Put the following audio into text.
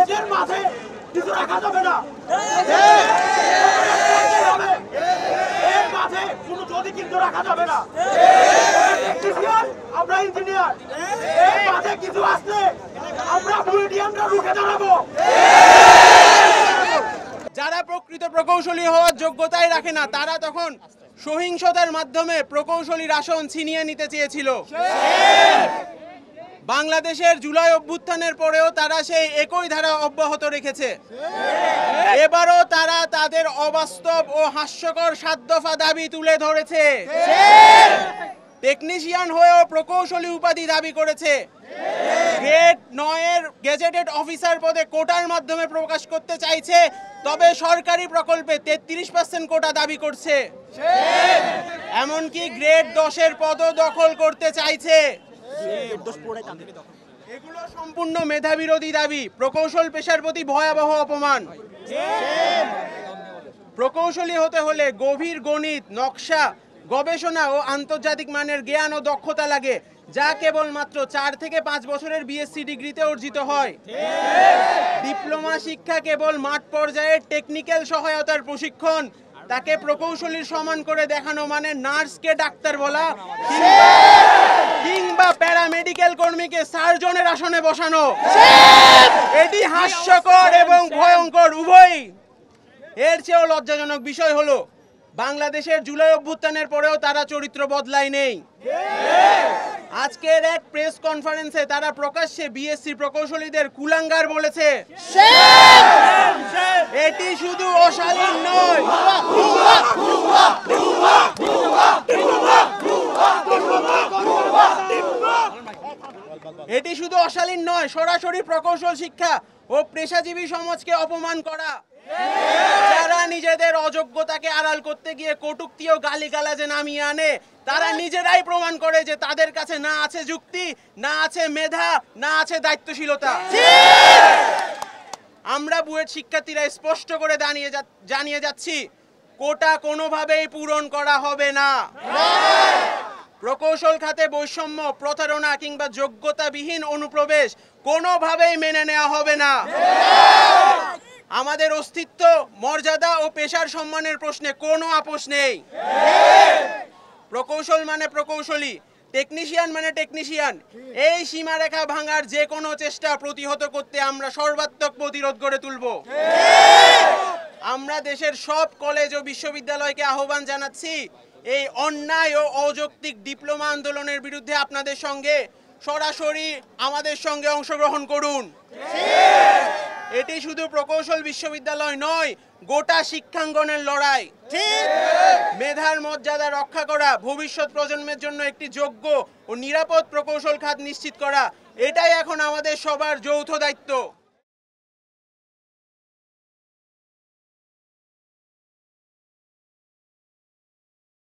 এদের মাঝে কিছু রাখা যাবে না, এর মাঝে কোনো যদি কিন্তু রাখা যাবে না। আমরা ইঞ্জিনিয়ার, এর মাঝে কিছু আসলে আমরা বুয়েটিয়ানরা রুখে দাঁড়াবো। যারা প্রকৃত প্রকৌশলী হওয়ার যোগ্যতাই রাখে না, তারা তখন সহিংসতার মাধ্যমে প্রকৌশলীর আসন ছিনিয়ে নিতে চেয়েছিল। বাংলাদেশের জুলাই অভ্যুত্থানের পরেও তারা সেই একই ধারা অব্যাহত রেখেছে। এবারও তারা তাদের অবাস্তব ও হাস্যকর 7 দফা দাবি তুলে ধরেছে। টেকনিশিয়ান হয়েও প্রকৌশলী উপাধি দাবি করেছে। গ্রেড 9 এর গেজেটেড অফিসার পদে কোটার মাধ্যমে প্রকাশ করতে চাইছে, তবে সরকারি প্রকল্পে 33% কোটা দাবি করছে। এমনকি গ্রেড 10 এর পদও দখল করতে চাইছে। এগুলো সম্পূর্ণ মেধাবিরোধী দাবি, প্রকৌশল পেশার প্রতি ভয়াবহ অপমান। প্রকৌশলী হতে হলে গভীর গণিত, নকশা, গবেষণা ও আন্তর্জাতিক মানের জ্ঞান ও দক্ষতা লাগে, যা কেবলমাত্র 4 থেকে 5 বছরের বিএসসি ডিগ্রিতে অর্জিত হয়। ডিপ্লোমা শিক্ষা কেবল মাঠ পর্যায়ের টেকনিক্যাল সহায়তার প্রশিক্ষণ। তাকে প্রকৌশলীর সমান করে দেখানো মানে নার্সকে ডাক্তার বলা কিংবা প্যারামেডিক্যাল কর্মীকে সার্জনের আসনে বসানো। এটি হাস্যকর এবং ভয়ঙ্কর উভয়ই। এর চেয়েও লজ্জাজনক বিষয় হলো বাংলাদেশের জুলাই অভ্যুত্থানের পরেও তারা চরিত্র বদলায় নেই। আজকের এক প্রেস কনফারেন্সে তারা প্রকাশ্যে বিএসসি প্রকৌশলীদের কুলাঙ্গার বলেছে। এটি শুধু অশালীন নয়, এটি শুধু অশালীন নয়, সরাসরি প্রকৌশল শিক্ষা ও পেশাজীবী সমাজকে অপমান করা। যারা নিজেদের অযোগ্যতাকে আড়াল করতে গিয়ে কটূক্তি ও গালিগালাজে নামিয়ে আনে, তারা নিজেরাই প্রমাণ করে যে তাদের কাছে না আছে যুক্তি, না আছে মেধা, না আছে দায়িত্বশীলতা। আমরা বুয়েট শিক্ষার্থীরা স্পষ্ট করে জানিয়ে যাচ্ছি, কোটা কোনোভাবেই পূরণ করা হবে না। প্রকৌশল খাতে বৈষম্য, প্রতারণা কিংবা যোগ্যতাবিহীন অনুপ্রবেশ কোনোভাবেই মেনে নেওয়া হবে না। আমাদের অস্তিত্ব, মর্যাদা ও পেশার সম্মানের প্রশ্নে কোনো আপোষ নেই। প্রকৌশল মানে প্রকৌশলী, টেকনিশিয়ান মানে টেকনিশিয়ান। এই সীমারেখা ভাঙার যে কোনো চেষ্টা প্রতিহত করতে আমরা সর্বাত্মক প্রতিরোধ গড়ে তুলব। আমরা দেশের সব কলেজ ও বিশ্ববিদ্যালয়কে আহ্বান জানাচ্ছি, এই অন্যায় ও অযৌক্তিক ডিপ্লোমা আন্দোলনের বিরুদ্ধে আপনাদের সঙ্গে সরাসরি আমাদের সঙ্গে অংশগ্রহণ করুন। এটি শুধু প্রকৌশল বিশ্ববিদ্যালয় নয়, গোটা শিক্ষাঙ্গনের লড়াই। মেধার মর্যাদা রক্ষা করা, ভবিষ্যৎ প্রজন্মের জন্য একটি যোগ্য ও নিরাপদ প্রকৌশল খাত নিশ্চিত করা, এটাই এখন আমাদের সবার যৌথ দায়িত্ব।